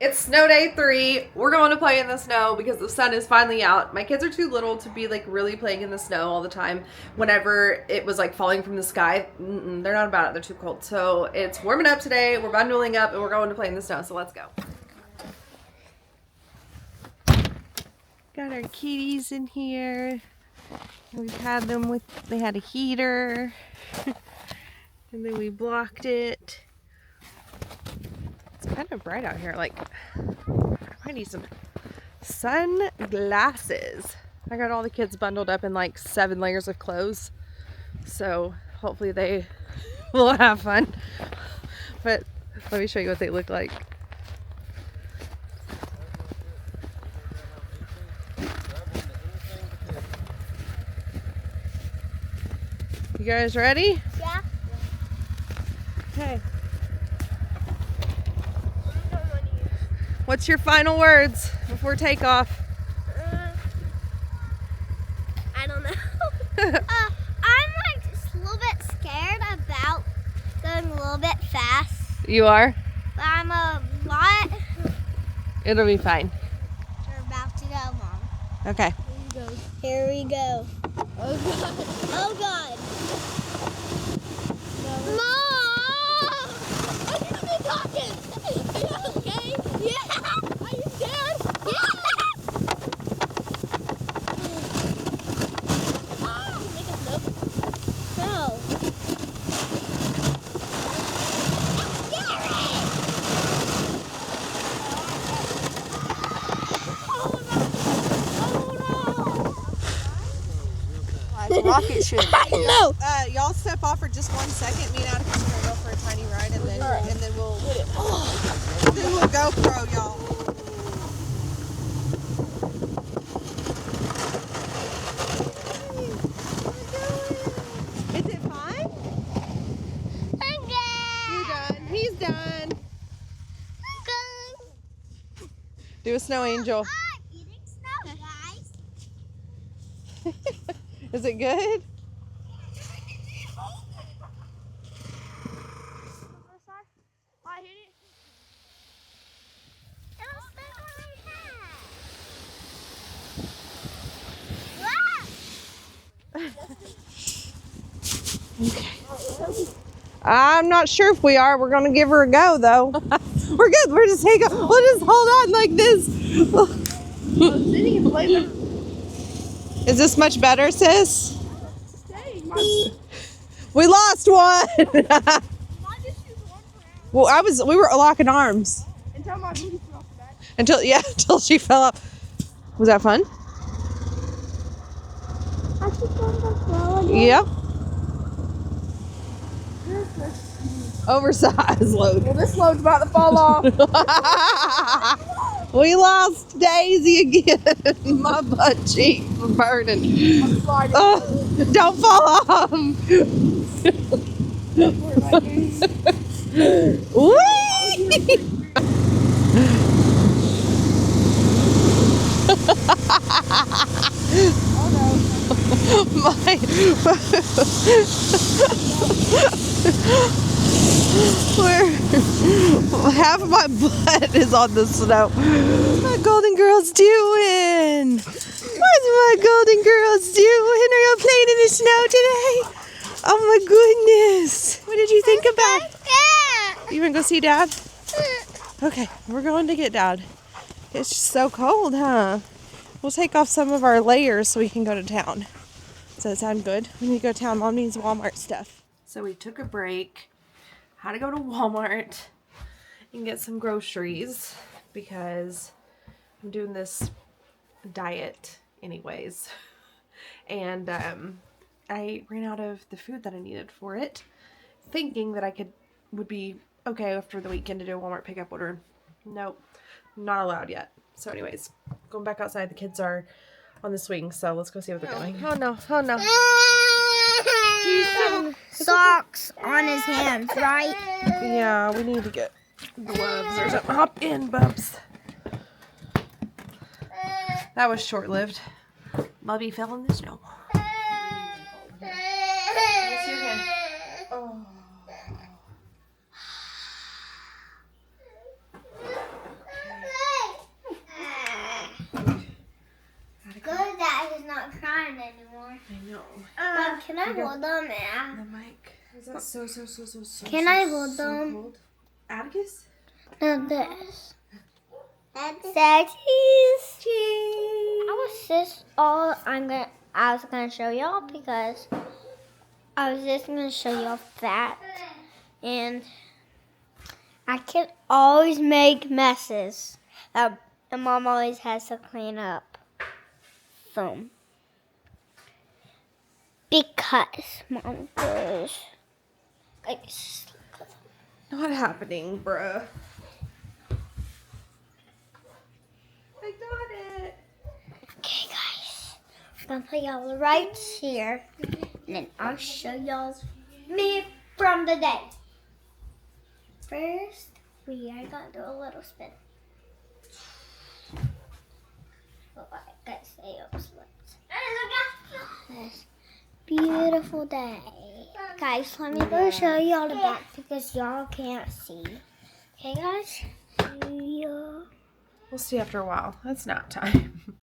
It's snow day 3. We're going to play in the snow because the sun is finally out. My kids are too little to be like really playing in the snow all the time. Whenever it was like falling from the sky, they're not about it. They're too cold. So it's warming up today. We're bundling up and we're going to play in the snow. So let's go. Got our kitties in here. We've had them with, they had a heater. And then we blocked it. It's kind of bright out here. Like, I need some sunglasses. I got all the kids bundled up in like 7 layers of clothes. So hopefully they will have fun. But let me show you what they look like. You guys ready? Yeah. Okay. What's your final words before takeoff? I don't know. I'm like just a little bit scared about going a little bit fast. You are? But I'm a lot. It'll be fine. We're about to go, Mom. Okay. Here we go. Oh God. Oh God. Mom! I need to be talking. Are you okay? Yeah. Are you scared? Yeah. Oh, make us look. No. Rocket ship. No. Y'all step off for just 1 second. Me and Atticus are gonna go for a tiny ride, and then we'll GoPro y'all. Is it fun? I'm You done? He's done. Do a snow angel. I'm eating snow, guys. Is it good? I hit it. It'll stick on my head. Okay. I'm not sure if we are. We're gonna give her a go though. We're good. We're just take. We'll just hold on like this. Is this much better, sis? We lost one. Well, we were locking arms. Until my booty fell off the back. Until she fell off. Was that fun? I keep going back well again. Yep. Oversized load. Well, this load's about to fall off. We lost Daisy again. My butt cheeks are burning. I'm sliding. Don't fall off. Whee! Half of my butt is on the snow. What my golden girls doing? What's my golden girls doing? Are you playing in the snow today? Oh my goodness. What did you think about? You want to go see Dad? Okay, we're going to get Dad. It's just so cold, huh? We'll take off some of our layers so we can go to town. Does that sound good? We need to go to town. Mom needs Walmart stuff. So we took a break. Had to go to Walmart and get some groceries because I'm doing this diet anyways. And I ran out of the food that I needed for it, thinking that would be okay after the weekend to do a Walmart pickup order. Nope, not allowed yet. So anyways, going back outside. The kids are on the swing, so let's go see what they're doing. Oh no, oh no. Socks on his hands, right? Yeah, we need to get gloves or something. Hop in, Bubs. That was short-lived. Bubby fell in the snow. Oh. Good that he's not crying anymore. I know. But can I hold them? The mic. Is that so Can I hold them? cold? Atticus? No, this. Say cheese. Cheese. I was just all I was gonna show y'all because I was just gonna show y'all that, and I can always make messes that Mom always has to clean up them because Mom goes like. Not happening, bruh. I got it. Okay, guys, I'm gonna put y'all right here, and then I'll show y'all me from the day. First, we are gonna do a little spin. Oh, I gotta say it was this beautiful day. Guys, let me go show y'all the back because y'all can't see. Okay, guys? See ya. We'll see after a while. It's nap time.